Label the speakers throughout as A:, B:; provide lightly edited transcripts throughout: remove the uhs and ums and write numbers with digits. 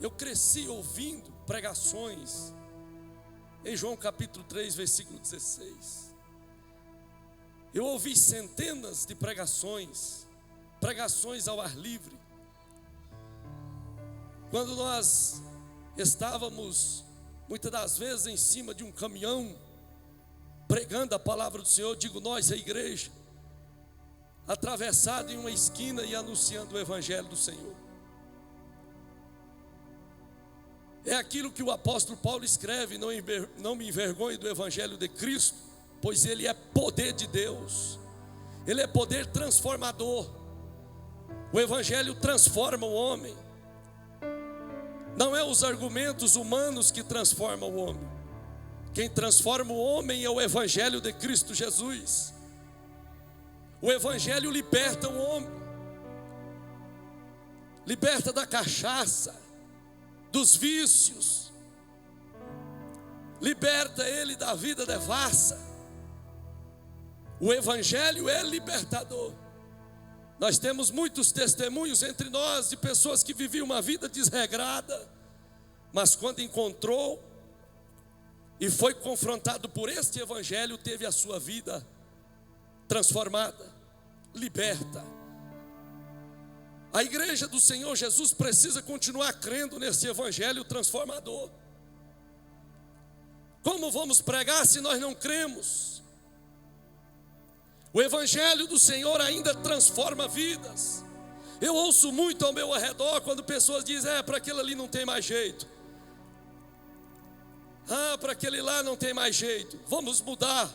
A: Eu cresci ouvindo pregações em João capítulo 3, versículo 16. Eu ouvi centenas de pregações ao ar livre. Quando nós estávamos, muitas das vezes, em cima de um caminhão, pregando a palavra do Senhor, digo nós, a igreja, atravessado em uma esquina e anunciando o evangelho do Senhor. É aquilo que o apóstolo Paulo escreve: não me envergonhe do evangelho de Cristo, pois ele é poder de Deus, ele é poder transformador. O evangelho transforma o homem. Não é os argumentos humanos que transformam o homem. Quem transforma o homem é o evangelho de Cristo Jesus. O evangelho liberta o homem, liberta da cachaça, dos vícios, liberta ele da vida devassa. O evangelho é libertador. Nós temos muitos testemunhos entre nós de pessoas que viviam uma vida desregrada, mas quando encontrou e foi confrontado por este evangelho, teve a sua vida transformada, liberta. A igreja do Senhor Jesus precisa continuar crendo nesse evangelho transformador. Como vamos pregar se nós não cremos? O evangelho do Senhor ainda transforma vidas. Eu ouço muito ao meu redor quando pessoas dizem: para aquele ali não tem mais jeito. Para aquele lá não tem mais jeito. Vamos mudar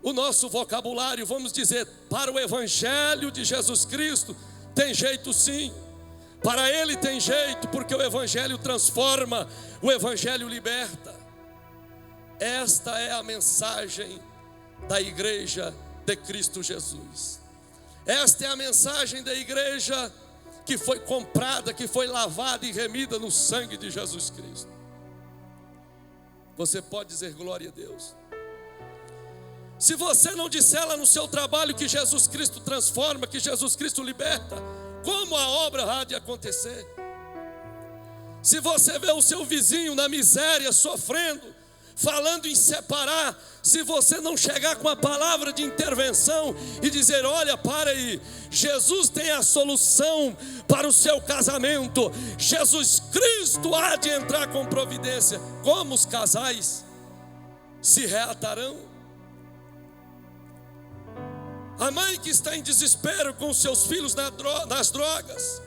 A: o nosso vocabulário, vamos dizer: para o evangelho de Jesus Cristo tem jeito sim. Para ele tem jeito, porque o evangelho transforma, o evangelho liberta. Esta é a mensagem da igreja de Cristo Jesus. Esta é a mensagem da igreja que foi comprada, que foi lavada e remida no sangue de Jesus Cristo. Você pode dizer glória a Deus? Se você não disser lá no seu trabalho que Jesus Cristo transforma, que Jesus Cristo liberta, como a obra há de acontecer? Se você vê o seu vizinho na miséria, sofrendo, falando em separar, se você não chegar com a palavra de intervenção e dizer: olha, para aí, Jesus tem a solução para o seu casamento, Jesus Cristo há de entrar com providência, como os casais se reatarão? A mãe que está em desespero com seus filhos nas drogas,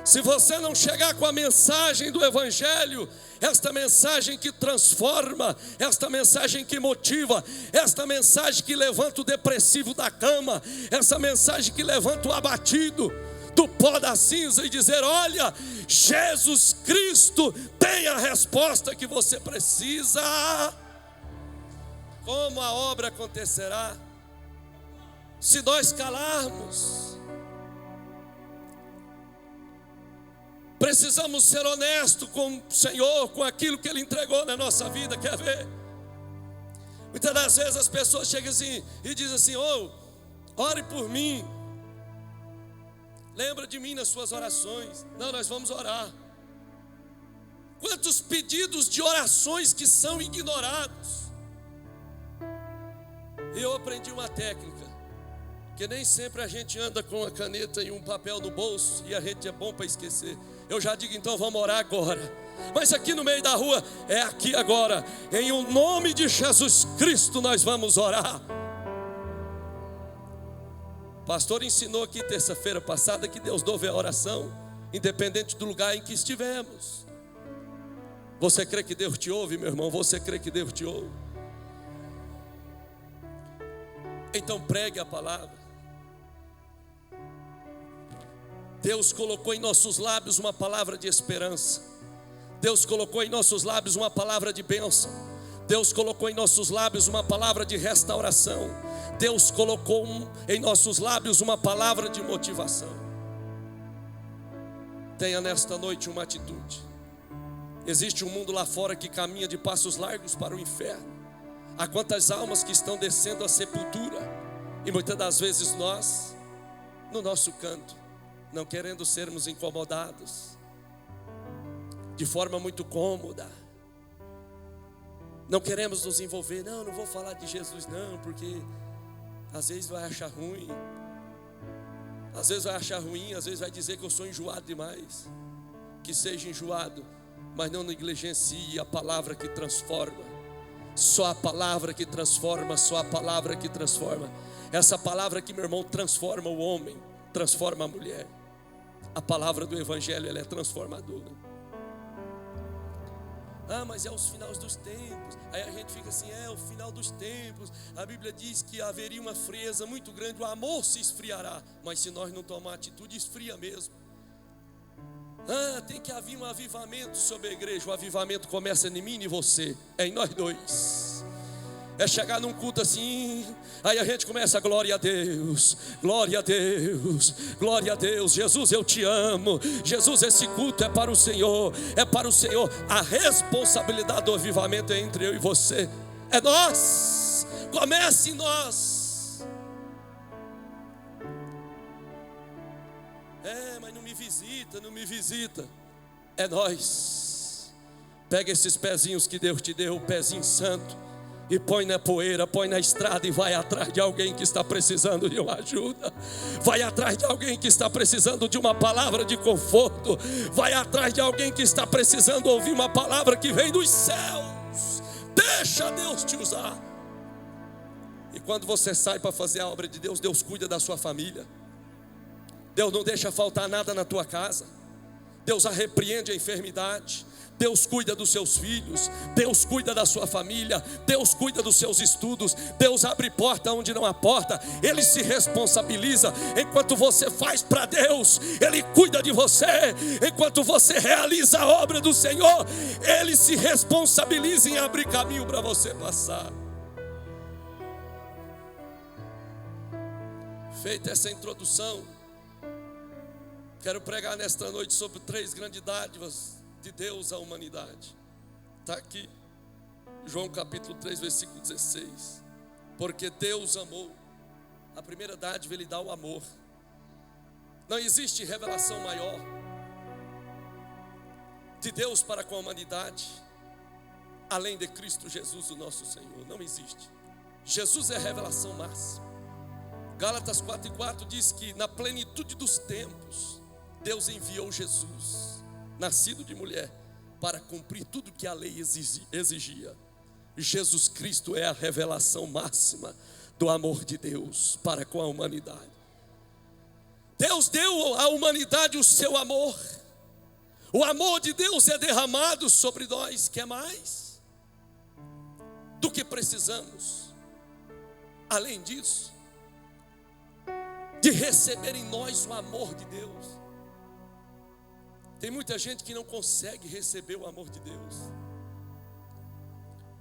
A: se você não chegar com a mensagem do evangelho, esta mensagem que transforma, esta mensagem que motiva, esta mensagem que levanta o depressivo da cama, essa mensagem que levanta o abatido do pó da cinza e dizer: olha, Jesus Cristo tem a resposta que você precisa. Como a obra acontecerá? Se nós calarmos. Precisamos ser honestos com o Senhor, com aquilo que Ele entregou na nossa vida. Quer ver? Muitas das vezes as pessoas chegam assim e dizem assim: ore por mim, lembra de mim nas suas orações. Não, nós vamos orar. Quantos pedidos de orações que são ignorados. Eu aprendi uma técnica, que nem sempre a gente anda com uma caneta e um papel no bolso e a gente é bom para esquecer. Eu já digo: então vamos orar agora. Mas aqui no meio da rua, é aqui agora. Em o nome de Jesus Cristo nós vamos orar. O pastor ensinou aqui terça-feira passada que Deus ouve a oração, independente do lugar em que estivemos. Você crê que Deus te ouve, meu irmão? Você crê que Deus te ouve? Então pregue a palavra. Deus colocou em nossos lábios uma palavra de esperança. Deus colocou em nossos lábios uma palavra de bênção. Deus colocou em nossos lábios uma palavra de restauração. Deus colocou em nossos lábios uma palavra de motivação. Tenha nesta noite uma atitude. Existe um mundo lá fora que caminha de passos largos para o inferno. Há quantas almas que estão descendo à sepultura. E muitas das vezes nós, no nosso canto, não querendo sermos incomodados, de forma muito cômoda. Não queremos nos envolver. Não vou falar de Jesus não, porque às vezes vai achar ruim. Às vezes vai achar ruim, às vezes vai dizer que eu sou enjoado demais. Que seja enjoado, mas não negligencie a palavra que transforma. Só a palavra que transforma, só a palavra que transforma. Essa palavra que, meu irmão, transforma o homem, transforma a mulher. A palavra do Evangelho, ela é transformadora. Mas é os finais dos tempos. Aí a gente fica assim, o final dos tempos. A Bíblia diz que haveria uma frieza muito grande, o amor se esfriará. Mas se nós não tomar atitude, esfria mesmo. Tem que haver um avivamento sobre a igreja. O avivamento começa em mim e em você, é em nós dois. É chegar num culto assim, aí a gente começa, glória a Deus, glória a Deus, glória a Deus. Jesus, eu te amo. Jesus, esse culto é para o Senhor, é para o Senhor. A responsabilidade do avivamento é entre eu e você. É nós, comece em nós. Mas não me visita, não me visita. É nós. Pega esses pezinhos que Deus te deu, o pezinho santo, e põe na poeira, põe na estrada e vai atrás de alguém que está precisando de uma ajuda. Vai atrás de alguém que está precisando de uma palavra de conforto. Vai atrás de alguém que está precisando ouvir uma palavra que vem dos céus. Deixa Deus te usar. E quando você sai para fazer a obra de Deus, Deus cuida da sua família. Deus não deixa faltar nada na tua casa. Deus repreende a enfermidade. Deus cuida dos seus filhos, Deus cuida da sua família, Deus cuida dos seus estudos, Deus abre porta onde não há porta, Ele se responsabiliza. Enquanto você faz para Deus, Ele cuida de você. Enquanto você realiza a obra do Senhor, Ele se responsabiliza em abrir caminho para você passar. Feita essa introdução, quero pregar nesta noite sobre 3 grandes dádivas de Deus à humanidade. Está aqui, João capítulo 3, versículo 16. Porque Deus amou. A primeira dádiva, Ele dá o amor. Não existe revelação maior de Deus para com a humanidade, além de Cristo Jesus, o nosso Senhor. Não existe. Jesus é a revelação máxima. Gálatas 4:4 diz que na plenitude dos tempos, Deus enviou Jesus, nascido de mulher, para cumprir tudo que a lei exigia. Jesus Cristo é a revelação máxima do amor de Deus para com a humanidade. Deus deu à humanidade o seu amor. O amor de Deus é derramado sobre nós. Quer mais do que precisamos? Além disso, de receber em nós o amor de Deus. Tem muita gente que não consegue receber o amor de Deus.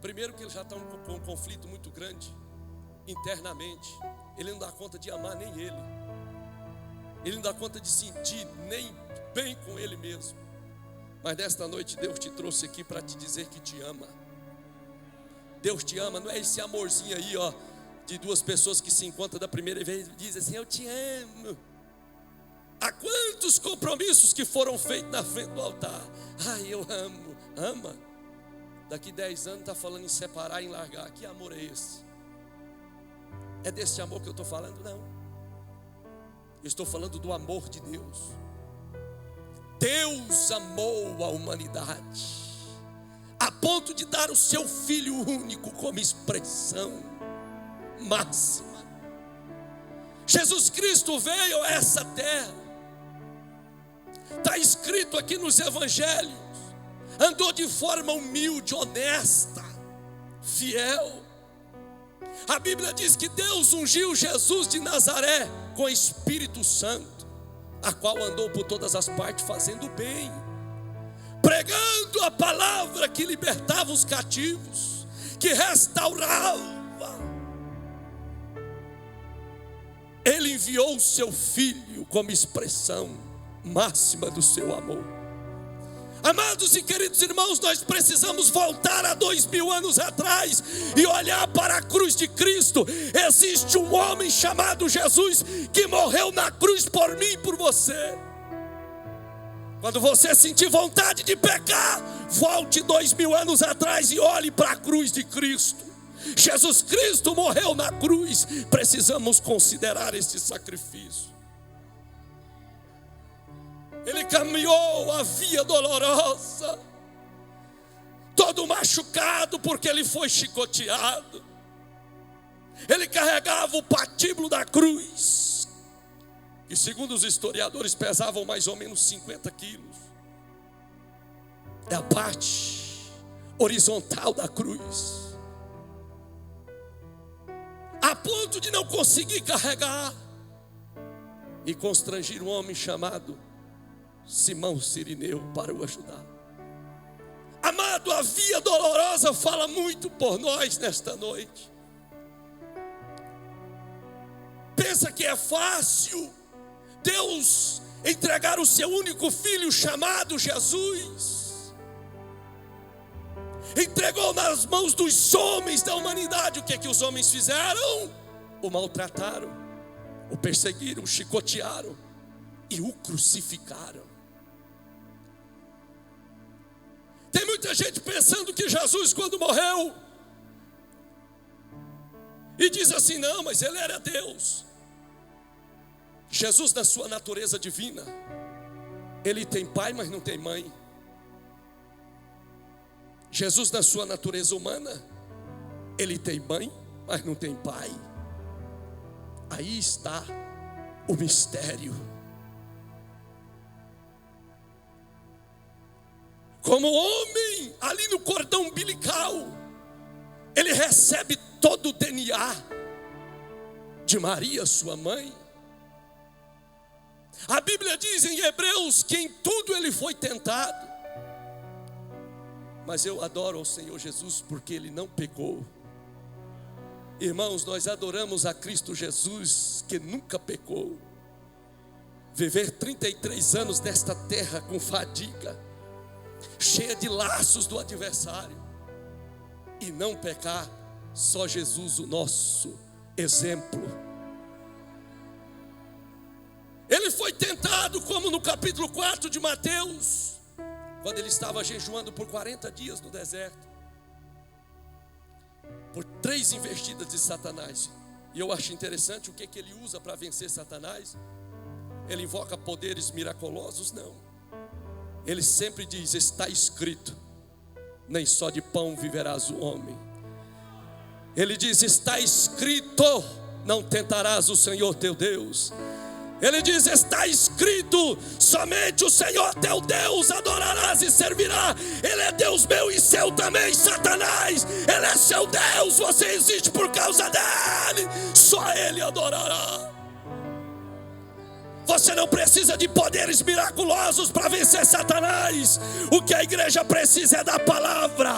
A: Primeiro que ele já está com um conflito muito grande internamente. Ele não dá conta de amar nem ele. Ele não dá conta de sentir nem bem com ele mesmo. Mas nesta noite Deus te trouxe aqui para te dizer que te ama. Deus te ama, não é esse amorzinho aí, de 2 pessoas que se encontram da primeira vez e dizem assim, eu te amo. Há quantos compromissos que foram feitos na frente do altar? Eu amo. Ama? Daqui 10 anos está falando em separar, em largar. Que amor é esse? É desse amor que eu estou falando? Não. Eu estou falando do amor de Deus. Deus amou a humanidade a ponto de dar o seu Filho único como expressão máxima. Jesus Cristo veio a essa terra. Está escrito aqui nos evangelhos, andou de forma humilde, honesta, fiel. A Bíblia diz que Deus ungiu Jesus de Nazaré com o Espírito Santo, a qual andou por todas as partes fazendo bem, pregando a palavra que libertava os cativos, que restaurava. Ele enviou o seu Filho como expressão máxima do seu amor. Amados e queridos irmãos, nós precisamos voltar a 2000 anos atrás e olhar para a cruz de Cristo. Existe um homem chamado Jesus que morreu na cruz por mim e por você. Quando você sentir vontade de pecar, volte 2000 anos atrás e olhe para a cruz de Cristo. Jesus Cristo morreu na cruz. Precisamos considerar esse sacrifício. Ele caminhou a via dolorosa, todo machucado porque ele foi chicoteado. Ele carregava o patíbulo da cruz, que segundo os historiadores pesavam mais ou menos 50 quilos. É a parte horizontal da cruz, a ponto de não conseguir carregar e constrangir um homem chamado Simão Cirineu para o ajudar. Amado, a via dolorosa fala muito por nós nesta noite. Pensa que é fácil Deus entregar o seu único filho chamado Jesus? Entregou nas mãos dos homens da humanidade. O que é que os homens fizeram? O maltrataram, o perseguiram, o chicotearam e o crucificaram. Tem muita gente pensando que Jesus, quando morreu, e diz assim: não, mas ele era Deus. Jesus, na sua natureza divina, ele tem pai, mas não tem mãe. Jesus, na sua natureza humana, ele tem mãe, mas não tem pai. Aí está o mistério. Como homem, ali no cordão umbilical, ele recebe todo o DNA de Maria, sua mãe. A Bíblia diz em Hebreus que em tudo ele foi tentado. Mas eu adoro ao Senhor Jesus porque ele não pecou. Irmãos, nós adoramos a Cristo Jesus que nunca pecou. Viver 33 anos nesta terra com fadiga, cheia de laços do adversário, e não pecar, só Jesus o nosso exemplo. Ele foi tentado como no capítulo 4 de Mateus, quando ele estava jejuando por 40 dias no deserto, por 3 investidas de Satanás. E eu acho interessante o que ele usa para vencer Satanás. Ele invoca poderes miraculosos? Não. Ele sempre diz: está escrito, nem só de pão viverás o homem. Ele diz: está escrito, não tentarás o Senhor teu Deus. Ele diz: está escrito, somente o Senhor teu Deus adorarás e servirá. Ele é Deus meu e seu também. Satanás, ele é seu Deus, você existe por causa dele, só ele adorará. Você não precisa de poderes miraculosos para vencer Satanás. O que a igreja precisa é da palavra.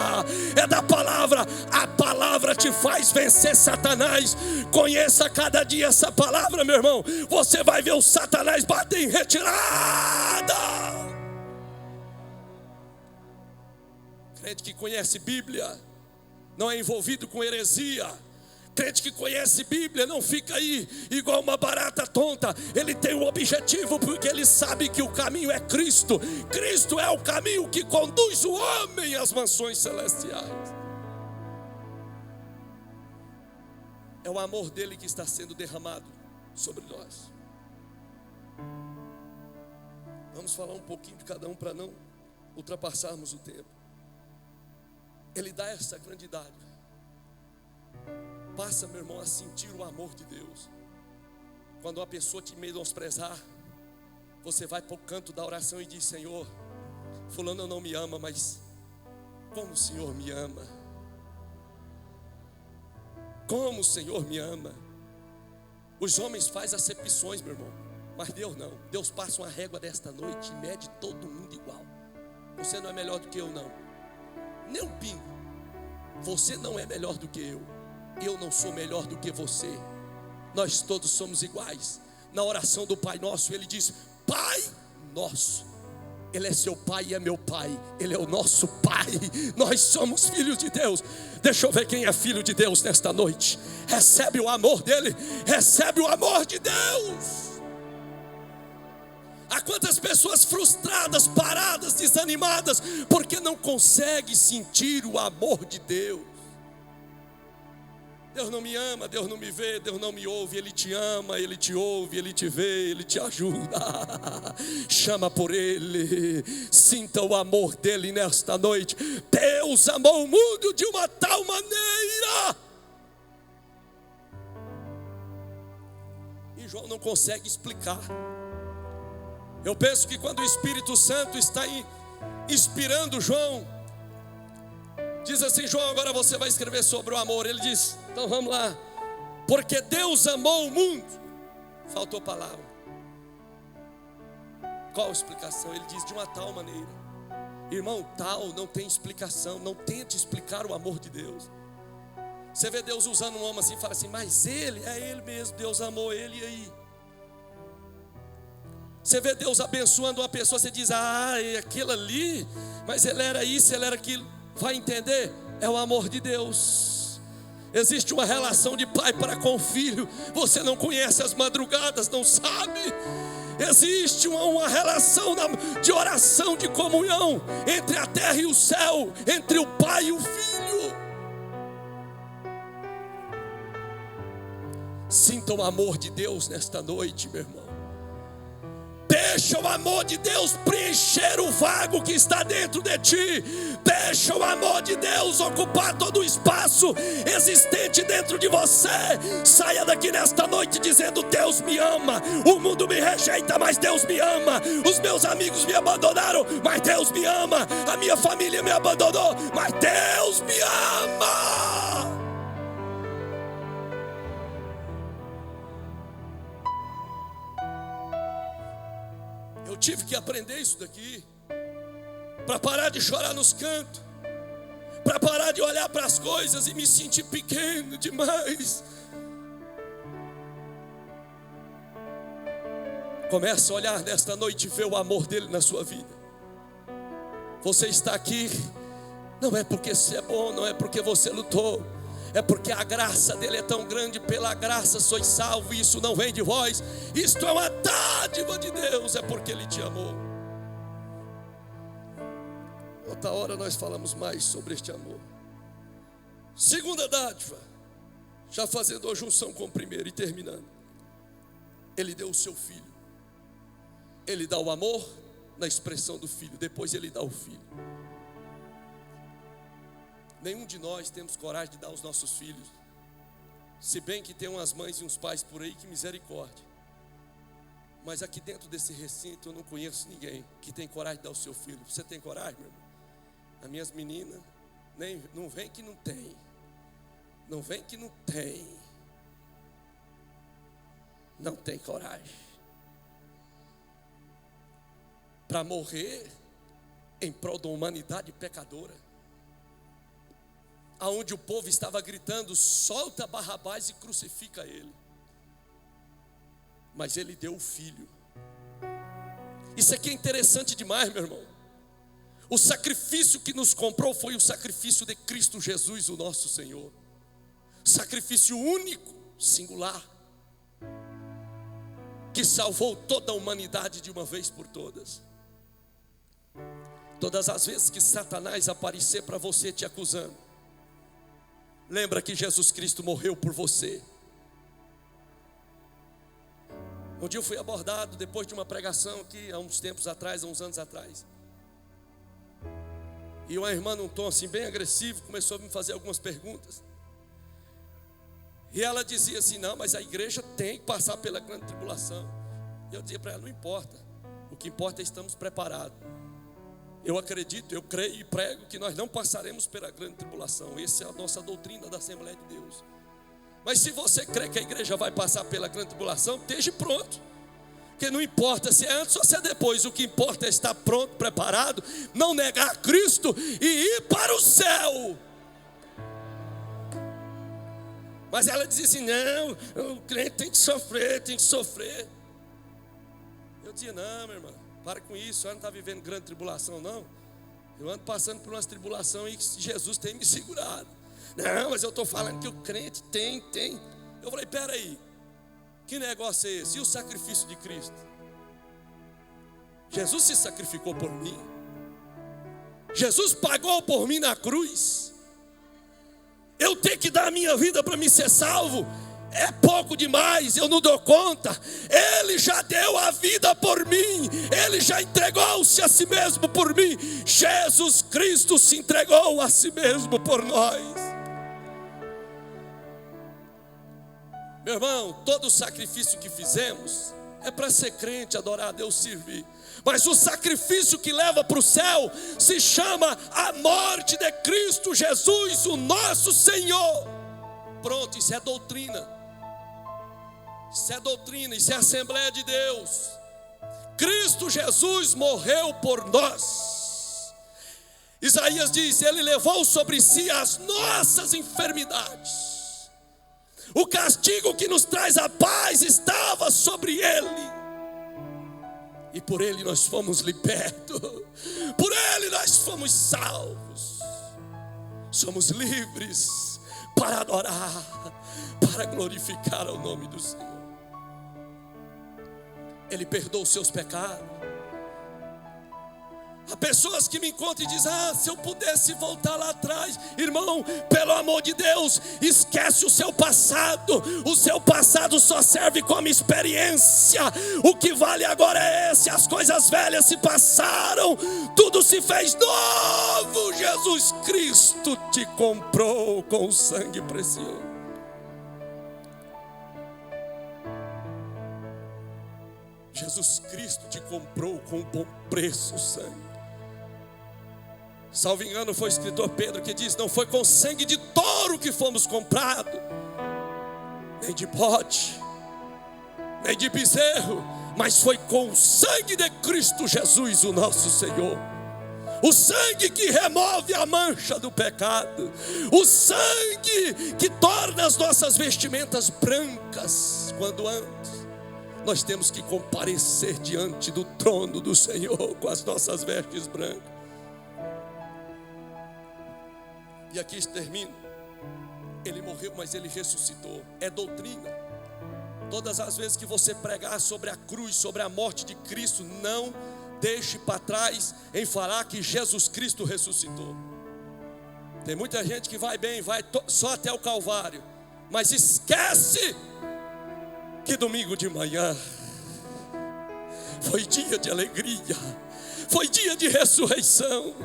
A: É da palavra. A palavra te faz vencer Satanás. Conheça cada dia essa palavra, meu irmão. Você vai ver o Satanás bater em retirada. Crente que conhece Bíblia não é envolvido com heresia. Crente que conhece Bíblia não fica aí igual uma barata tonta. Ele tem um objetivo, porque ele sabe que o caminho é Cristo. Cristo é o caminho que conduz o homem às mansões celestiais. É o amor dele que está sendo derramado sobre nós. Vamos falar um pouquinho de cada um para não ultrapassarmos o tempo. Ele dá essa grandidade. Passa, meu irmão, a sentir o amor de Deus. Quando uma pessoa te menosprezar, você vai para o canto da oração e diz: Senhor, fulano não me ama, mas como o Senhor me ama. Como o Senhor me ama. Os homens fazem acepções, meu irmão, mas Deus não. Deus passa uma régua desta noite e mede todo mundo igual. Você não é melhor do que eu, não. Nem um pingo. Você não é melhor do que eu. Eu não sou melhor do que você. Nós todos somos iguais. Na oração do Pai Nosso, ele diz: Pai Nosso. Ele é seu pai e é meu pai. Ele é o nosso pai. Nós somos filhos de Deus. Deixa eu ver quem é filho de Deus nesta noite. Recebe o amor dele. Recebe o amor de Deus. Há quantas pessoas frustradas, paradas, desanimadas, porque não conseguem sentir o amor de Deus. Deus não me ama, Deus não me vê, Deus não me ouve. Ele te ama, Ele te ouve, Ele te vê, Ele te ajuda. Chama por Ele, sinta o amor dEle nesta noite. Deus amou o mundo de uma tal maneira. E João não consegue explicar. Eu penso que quando o Espírito Santo está inspirando João, diz assim: João, agora você vai escrever sobre o amor. Ele diz, então vamos lá. Porque Deus amou o mundo. Faltou palavra. Qual a explicação? Ele diz, de uma tal maneira. Irmão, tal não tem explicação. Não tente explicar o amor de Deus. Você vê Deus usando um homem assim e fala assim, mas ele, é ele mesmo, Deus amou ele, e aí? Você vê Deus abençoando uma pessoa, você diz, é aquilo ali, mas ele era isso, ele era aquilo. Vai entender? É o amor de Deus. Existe uma relação de pai para com o filho. Você não conhece as madrugadas, não sabe. Existe uma relação de oração, de comunhão entre a terra e o céu, entre o pai e o filho. Sinta o amor de Deus nesta noite, meu irmão. Deixa o amor de Deus preencher o vago que está dentro de ti. Deixa o amor de Deus ocupar todo o espaço existente dentro de você. Saia daqui nesta noite dizendo, Deus me ama. O mundo me rejeita, mas Deus me ama. Os meus amigos me abandonaram, mas Deus me ama. A minha família me abandonou, mas Deus me ama. Eu tive que aprender isso daqui, para parar de chorar nos cantos, para parar de olhar para as coisas e me sentir pequeno demais. Comece a olhar nesta noite e ver o amor dele na sua vida. Você está aqui, não é porque você é bom, não é porque você lutou, é porque a graça dele é tão grande. Pela graça sois salvos, isso não vem de vós, isto é uma dádiva de Deus, é porque ele te amou. Outra hora nós falamos mais sobre este amor. Segunda dádiva, já fazendo a junção com o primeiro e terminando. Ele deu o seu filho. Ele dá o amor na expressão do filho, depois ele dá o filho. Nenhum de nós temos coragem de dar aos nossos filhos. Se bem que tem umas mães e uns pais por aí, que misericórdia. Mas aqui dentro desse recinto eu não conheço ninguém que tem coragem de dar ao seu filho. Você tem coragem, meu irmão? As minhas meninas, não vem que não tem. Não vem que não tem. Não tem coragem. Para morrer em prol da humanidade pecadora. Aonde o povo estava gritando, solta Barrabás e crucifica ele. Mas ele deu o filho. Isso aqui é interessante demais, meu irmão. O sacrifício que nos comprou foi o sacrifício de Cristo Jesus, o nosso Senhor. Sacrifício único, singular, que salvou toda a humanidade de uma vez por todas. Todas as vezes que Satanás aparecer para você te acusando, lembra que Jesus Cristo morreu por você. Um dia eu fui abordado depois de uma pregação aqui, há uns tempos atrás, há uns anos atrás. E uma irmã num tom assim bem agressivo começou a me fazer algumas perguntas. E ela dizia assim, não, mas a igreja tem que passar pela grande tribulação. E eu dizia para ela, não importa. O que importa é estamos preparados. Eu acredito, eu creio e prego que nós não passaremos pela grande tribulação. Essa é a nossa doutrina da Assembleia de Deus. Mas se você crê que a igreja vai passar pela grande tribulação, esteja pronto. Porque não importa se é antes ou se é depois. O que importa é estar pronto, preparado, não negar Cristo e ir para o céu. Mas ela dizia assim, não, o crente tem que sofrer, tem que sofrer. Eu dizia, não, minha irmã, para com isso, a senhora não está vivendo grande tribulação, não. Eu ando passando por umas tribulações e Jesus tem me segurado. Não, mas eu estou falando que o crente tem. Eu falei, peraí, que negócio é esse? E o sacrifício de Cristo? Jesus se sacrificou por mim. Jesus pagou por mim na cruz. Eu tenho que dar a minha vida para me ser salvo? É pouco demais, eu não dou conta. Ele já deu a vida por mim. Ele já entregou-se a si mesmo por mim. Jesus Cristo se entregou a si mesmo por nós. Meu irmão, todo o sacrifício que fizemos é para ser crente, adorar a Deus, servir. Mas o sacrifício que leva para o céu se chama a morte de Cristo Jesus, o nosso Senhor. Pronto, isso é doutrina. Isso é doutrina, isso é Assembleia de Deus. Cristo Jesus morreu por nós. Isaías diz: Ele levou sobre si as nossas enfermidades. O castigo que nos traz a paz estava sobre Ele. E por Ele nós fomos libertos. Por Ele nós fomos salvos. Somos livres para adorar, para glorificar o nome do Senhor. Ele perdoa os seus pecados. Há pessoas que me encontram e dizem: se eu pudesse voltar lá atrás. Irmão, pelo amor de Deus, esquece o seu passado. O seu passado só serve como experiência. O que vale agora é esse. As coisas velhas se passaram, tudo se fez novo. Jesus Cristo te comprou com o sangue precioso. Jesus Cristo te comprou com um bom preço o sangue. Salvo engano, foi o escritor Pedro que diz: não foi com sangue de touro que fomos comprados, nem de bode, nem de bezerro, mas foi com o sangue de Cristo Jesus, o nosso Senhor. O sangue que remove a mancha do pecado. O sangue que torna as nossas vestimentas brancas. Quando antes nós temos que comparecer diante do trono do Senhor com as nossas vestes brancas. E aqui termino. Ele morreu, mas Ele ressuscitou. É doutrina. Todas as vezes que você pregar sobre a cruz, sobre a morte de Cristo, não deixe para trás em falar que Jesus Cristo ressuscitou. Tem muita gente que vai bem, vai só até o Calvário, mas esquece que domingo de manhã foi dia de alegria, foi dia de ressurreição.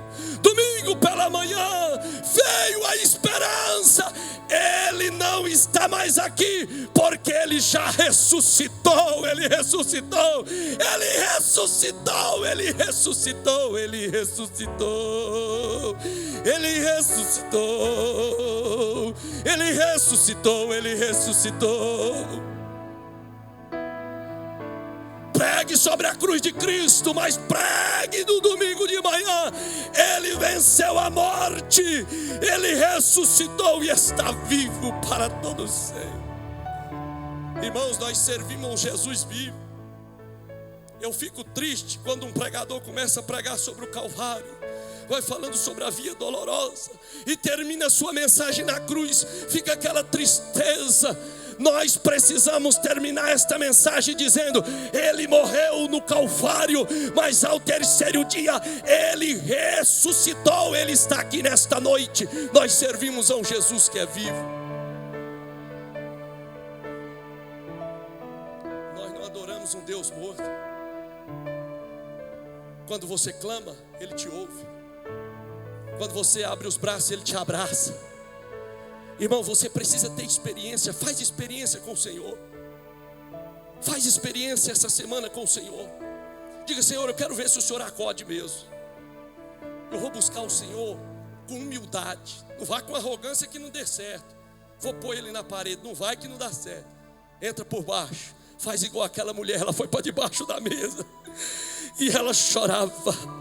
A: Domingo pela manhã veio a esperança. Ele não está mais aqui, porque Ele já ressuscitou. Ele ressuscitou, Ele ressuscitou, Ele ressuscitou, Ele ressuscitou, Ele ressuscitou, Ele ressuscitou, Ele ressuscitou. Pregue sobre a cruz de Cristo, mas pregue no domingo de manhã. Ele venceu a morte, Ele ressuscitou e está vivo para todo sempre. Irmãos, nós servimos um Jesus vivo. Eu fico triste quando um pregador começa a pregar sobre o Calvário, vai falando sobre a via dolorosa e termina a sua mensagem na cruz. Fica aquela tristeza. Nós precisamos terminar esta mensagem dizendo: Ele morreu no Calvário, mas ao terceiro dia Ele ressuscitou. Ele está aqui nesta noite. Nós servimos a um Jesus que é vivo. Nós não adoramos um Deus morto. Quando você clama, Ele te ouve. Quando você abre os braços, Ele te abraça. Irmão, você precisa ter experiência. Faz experiência com o Senhor. Faz experiência essa semana com o Senhor. Diga: Senhor, eu quero ver se o Senhor acode mesmo. Eu vou buscar o Senhor com humildade. Não vá com arrogância que não dê certo. Vou pôr Ele na parede. Não vai que não dá certo. Entra por baixo. Faz igual aquela mulher. Ela foi para debaixo da mesa e ela chorava.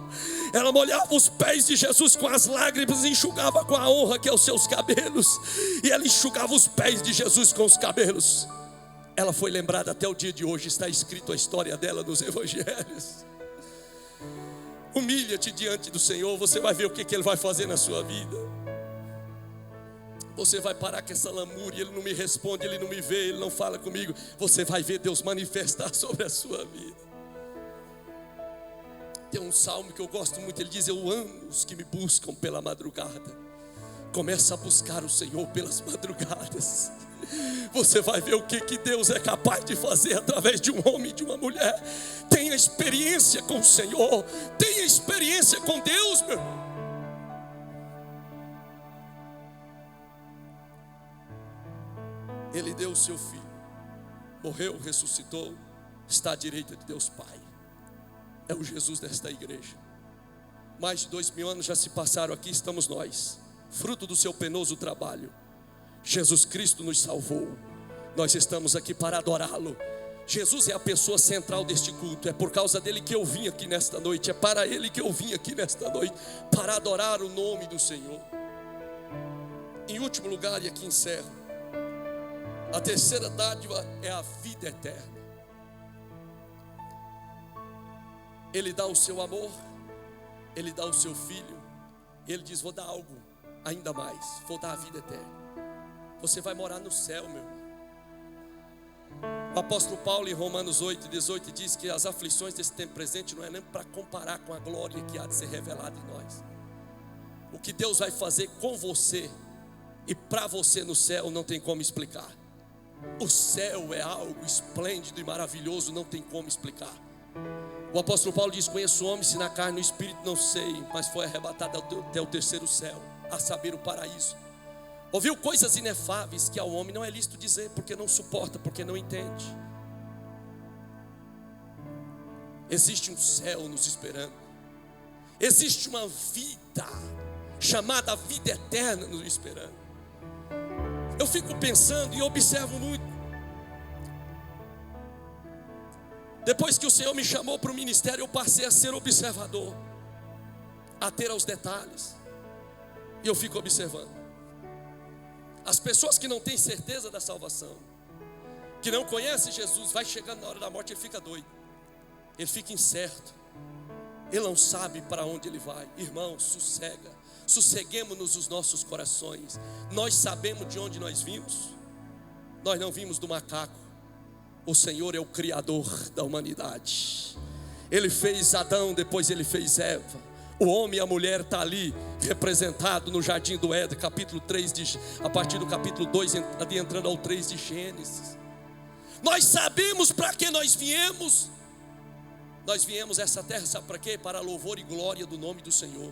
A: Ela molhava os pés de Jesus com as lágrimas e enxugava com a honra que é os seus cabelos. E ela enxugava os pés de Jesus com os cabelos. Ela foi lembrada até o dia de hoje. Está escrito a história dela nos evangelhos. Humilha-te diante do Senhor. Você vai ver o que Ele vai fazer na sua vida. Você vai parar com essa lamúria. Ele não me responde, Ele não me vê, Ele não fala comigo. Você vai ver Deus manifestar sobre a sua vida. Tem um salmo que eu gosto muito, ele diz: eu amo os que me buscam pela madrugada. Começa a buscar o Senhor pelas madrugadas. Você vai ver o que Deus é capaz de fazer através de um homem e de uma mulher. Tenha experiência com o Senhor, tenha experiência com Deus, meu irmão. Ele deu o seu filho, morreu, ressuscitou, está à direita de Deus Pai. É o Jesus desta igreja. Mais de 2000 anos já se passaram, aqui estamos nós, fruto do seu penoso trabalho. Jesus Cristo nos salvou. Nós estamos aqui para adorá-lo. Jesus é a pessoa central deste culto. É por causa dele que eu vim aqui nesta noite. É para ele que eu vim aqui nesta noite, para adorar o nome do Senhor. Em último lugar, e aqui encerro, a terceira dádiva é a vida eterna. Ele dá o seu amor, ele dá o seu filho, e ele diz: vou dar algo ainda mais, vou dar a vida eterna. Você vai morar no céu, meu irmão. O apóstolo Paulo, em Romanos 8:18, diz que as aflições desse tempo presente não é nem para comparar com a glória que há de ser revelada em nós. O que Deus vai fazer com você e para você no céu não tem como explicar. O céu é algo esplêndido e maravilhoso, não tem como explicar. O apóstolo Paulo diz: conheço o homem, se na carne, no espírito não sei, mas foi arrebatado até o terceiro céu, a saber, o paraíso. Ouviu coisas inefáveis que ao homem não é lícito dizer, porque não suporta, porque não entende. Existe um céu nos esperando. Existe uma vida chamada vida eterna nos esperando. Eu fico pensando e observo muito. Depois que o Senhor me chamou para o ministério, eu passei a ser observador, a ter aos detalhes. E eu fico observando. As pessoas que não têm certeza da salvação, que não conhecem Jesus, vai chegando na hora da morte, ele fica doido, ele fica incerto, ele não sabe para onde ele vai. Irmão, sosseguemos-nos os nossos corações. Nós sabemos de onde nós vimos. Nós não vimos do macaco. O Senhor é o Criador da humanidade. Ele fez Adão, depois ele fez Eva. O homem e a mulher está ali representado no jardim do Éden, capítulo 3, a partir do capítulo 2, entrando ao 3 de Gênesis. Nós sabemos para que nós viemos. Nós viemos a essa terra, sabe para quê? Para louvor e glória do nome do Senhor.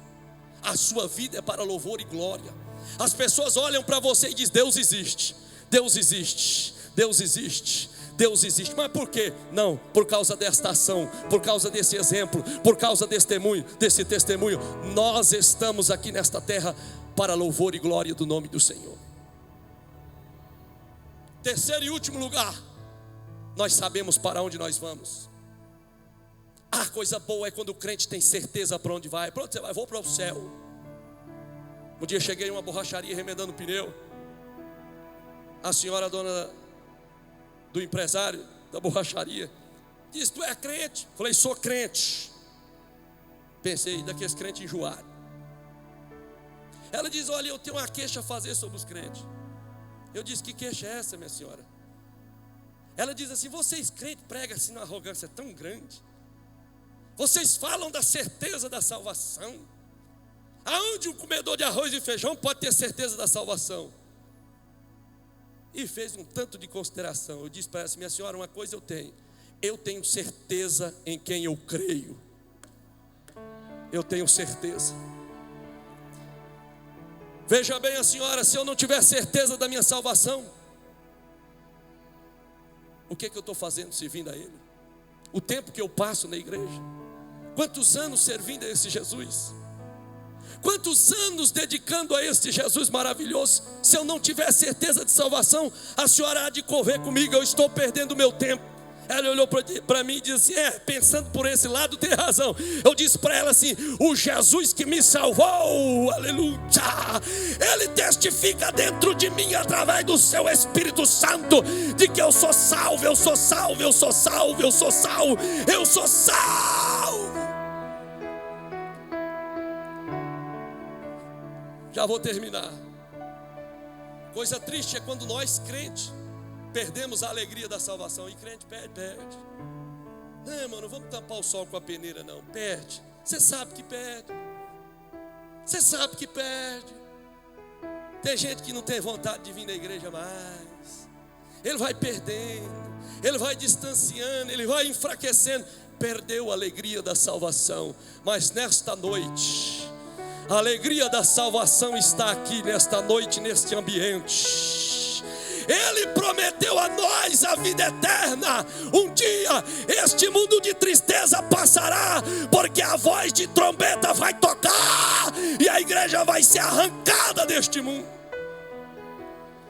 A: A sua vida é para louvor e glória. As pessoas olham para você e dizem: Deus existe, Deus existe, Deus existe, Deus existe. Mas por quê? Não, por causa desta ação, por causa desse exemplo, por causa desse testemunho. Nós estamos aqui nesta terra para louvor e glória do nome do Senhor. Terceiro e último lugar, nós sabemos para onde nós vamos. A coisa boa é quando o crente tem certeza para onde vai. Para onde você vai? Vou para o céu. Um dia cheguei em uma borracharia remendando pneu. A senhora, dona do empresário da borracharia, disse: tu é crente? Falei: sou crente. Pensei, daqueles crentes enjoados. Ela diz: olha, eu tenho uma queixa a fazer sobre os crentes. Eu disse: que queixa é essa, minha senhora? Ela diz assim: vocês crentes pregam assim uma arrogância tão grande. Vocês falam da certeza da salvação. Aonde um comedor de arroz e feijão pode ter certeza da salvação? E fez um tanto de consideração. Eu disse para ela assim: minha senhora, uma coisa eu tenho certeza em quem eu creio. Eu tenho certeza. Veja bem, a senhora, se eu não tiver certeza da minha salvação, o que eu estou fazendo servindo a Ele? O tempo que eu passo na igreja, quantos anos servindo a esse Jesus? Quantos anos dedicando a este Jesus maravilhoso? Se eu não tiver certeza de salvação, a senhora há de correr comigo, eu estou perdendo o meu tempo. Ela olhou para mim e disse assim: pensando por esse lado, tem razão. Eu disse para ela assim: o Jesus que me salvou, aleluia, Ele testifica dentro de mim, através do seu Espírito Santo, de que eu sou salvo, eu sou salvo, eu sou salvo, eu sou salvo, eu sou salvo. Já vou terminar. Coisa triste é quando nós, crentes, perdemos a alegria da salvação. E crente perde. Não, irmão, não vamos tampar o sol com a peneira, não. Perde. Você sabe que perde. Você sabe que perde. Tem gente que não tem vontade de vir na igreja mais. Ele vai perdendo, ele vai distanciando, ele vai enfraquecendo. Perdeu a alegria da salvação. Mas nesta noite, a alegria da salvação está aqui nesta noite, neste ambiente. Ele prometeu a nós a vida eterna. Um dia este mundo de tristeza passará, porque a voz de trombeta vai tocar e a igreja vai ser arrancada deste mundo.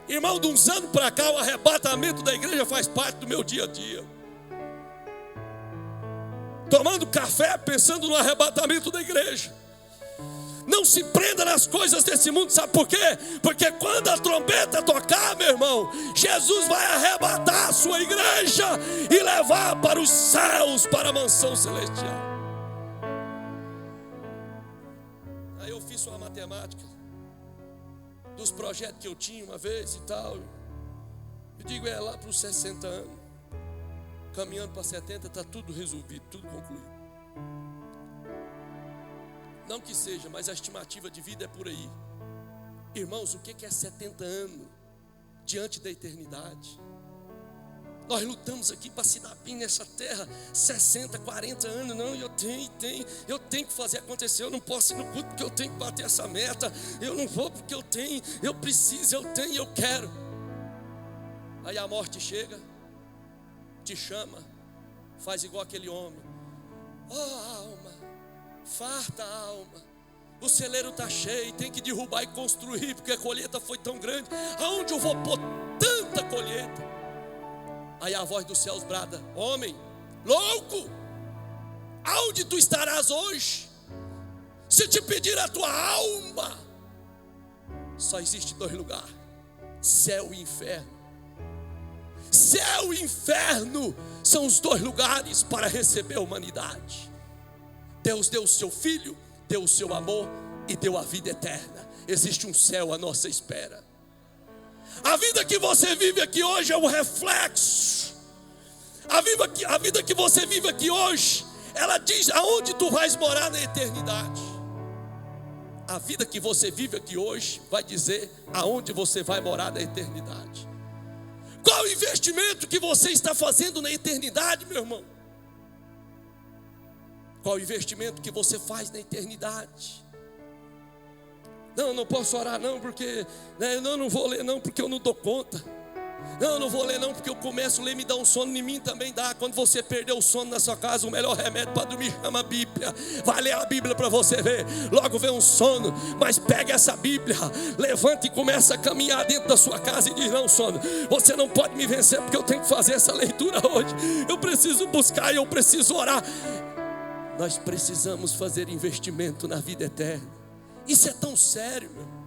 A: Irmão, de uns anos para cá, o arrebatamento da igreja faz parte do meu dia a dia. Tomando café, pensando no arrebatamento da igreja. Não se prenda nas coisas desse mundo, sabe por quê? Porque quando a trombeta tocar, meu irmão, Jesus vai arrebatar a sua igreja e levar para os céus, para a mansão celestial. Aí eu fiz uma matemática dos projetos que eu tinha uma vez e tal. Eu digo, lá para os 60 anos, caminhando para 70, está tudo resolvido, tudo concluído. Não que seja, mas a estimativa de vida é por aí. Irmãos, o que é 70 anos diante da eternidade? Nós lutamos aqui para se dar bem nessa terra 60, 40 anos. Não, eu tenho que fazer acontecer. Eu não posso ir no culto porque eu tenho que bater essa meta. Eu não vou porque eu preciso, eu tenho, eu quero. Aí a morte chega, te chama, faz igual aquele homem. Alma, farta alma, o celeiro está cheio, tem que derrubar e construir, porque a colheita foi tão grande. Aonde eu vou pôr tanta colheita? Aí a voz dos céus brada: homem, louco, aonde tu estarás hoje? Se te pedir a tua alma, só existe 2 lugares: céu e inferno. Céu e inferno são os 2 lugares para receber a humanidade. Deus deu o seu Filho, deu o seu amor e deu a vida eterna. Existe um céu à nossa espera. A vida que você vive aqui hoje é um reflexo. A vida que você vive aqui hoje, ela diz aonde tu vais morar na eternidade. A vida que você vive aqui hoje vai dizer aonde você vai morar na eternidade. Qual o investimento que você está fazendo na eternidade, meu irmão? Qual o investimento que você faz na eternidade? Não, não posso orar não, porque não vou ler não, porque eu não dou conta. Não vou ler não, porque eu começo a ler, me dá um sono, em mim também dá. Quando você perder o sono na sua casa, o melhor remédio para dormir chama a Bíblia. Vai ler a Bíblia para você ver. Logo vem um sono, mas pega essa Bíblia, levanta e começa a caminhar dentro da sua casa e diz: não, sono, você não pode me vencer, porque eu tenho que fazer essa leitura hoje. Eu preciso buscar e eu preciso orar. Nós precisamos fazer investimento na vida eterna. Isso é tão sério, meu.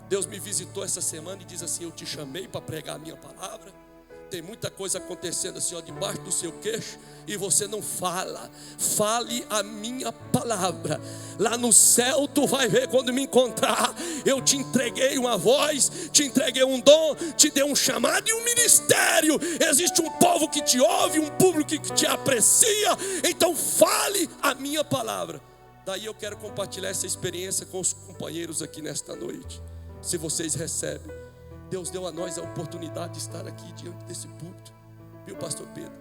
A: Deus me visitou essa semana e diz assim: eu te chamei para pregar a minha palavra. Tem muita coisa acontecendo assim, debaixo do seu queixo, e você não fala. Fale a minha palavra. Lá no céu tu vai ver quando me encontrar. Eu te entreguei uma voz, te entreguei um dom, te dei um chamado e um ministério. Existe um povo que te ouve, um público que te aprecia. Então fale a minha palavra. Daí eu quero compartilhar essa experiência com os companheiros aqui nesta noite. Se vocês recebem, Deus deu a nós a oportunidade de estar aqui diante desse púlpito, viu, pastor Pedro?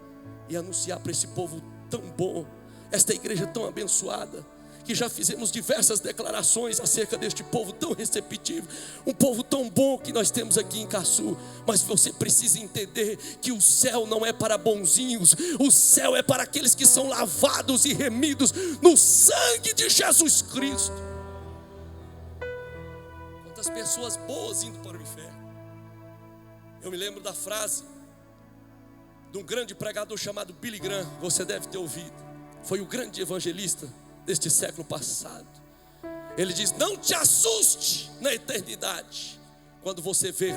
A: E anunciar para esse povo tão bom, esta igreja tão abençoada, que já fizemos diversas declarações acerca deste povo tão receptivo, um povo tão bom que nós temos aqui em Caçu. Mas você precisa entender que o céu não é para bonzinhos, o céu é para aqueles que são lavados e remidos no sangue de Jesus Cristo. Quantas pessoas boas indo para o inferno. Eu me lembro da frase de um grande pregador chamado Billy Graham. Você deve ter ouvido. Foi o grande evangelista deste século passado. Ele diz: não te assuste na eternidade quando você ver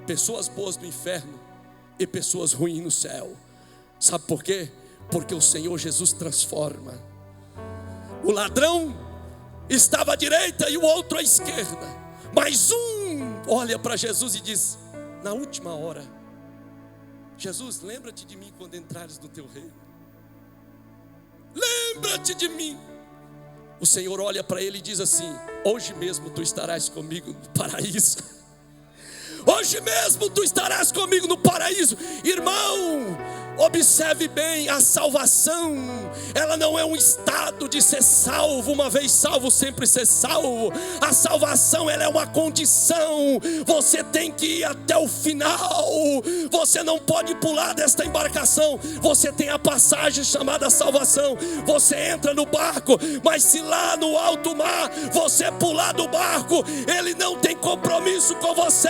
A: pessoas boas no inferno e pessoas ruins no céu. Sabe por quê? Porque o Senhor Jesus transforma. O ladrão estava à direita e o outro à esquerda, mas um olha para Jesus e diz: na última hora Jesus, lembra-te de mim quando entrares no teu reino. Lembra-te de mim. O Senhor olha para ele e diz assim: hoje mesmo tu estarás comigo no paraíso. Hoje mesmo tu estarás comigo no paraíso. Irmão, observe bem, a salvação, ela não é um estado de ser salvo, uma vez salvo, sempre ser salvo. A salvação, ela é uma condição. Você tem que ir até o final. Você não pode pular desta embarcação. Você tem a passagem chamada salvação. Você entra no barco, mas se lá no alto mar você pular do barco, ele não tem compromisso com você.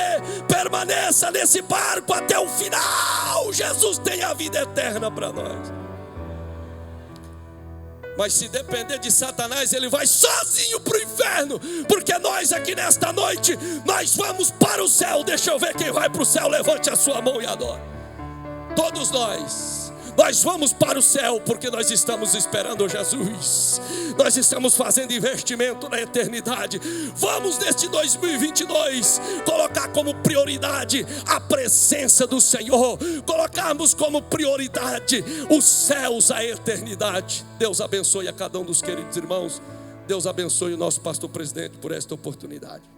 A: Permaneça nesse barco até o final. Jesus tem a vida eterna para nós. Mas se depender de Satanás, ele vai sozinho para o inferno. Porque nós aqui nesta noite, nós vamos para o céu. Deixa eu ver quem vai para o céu. Levante a sua mão e adore. Todos nós vamos para o céu, porque nós estamos esperando Jesus. Nós estamos fazendo investimento na eternidade. Vamos neste 2022 colocar como prioridade a presença do Senhor, colocarmos como prioridade os céus, a eternidade. Deus abençoe a cada um dos queridos irmãos. Deus abençoe o nosso pastor presidente por esta oportunidade.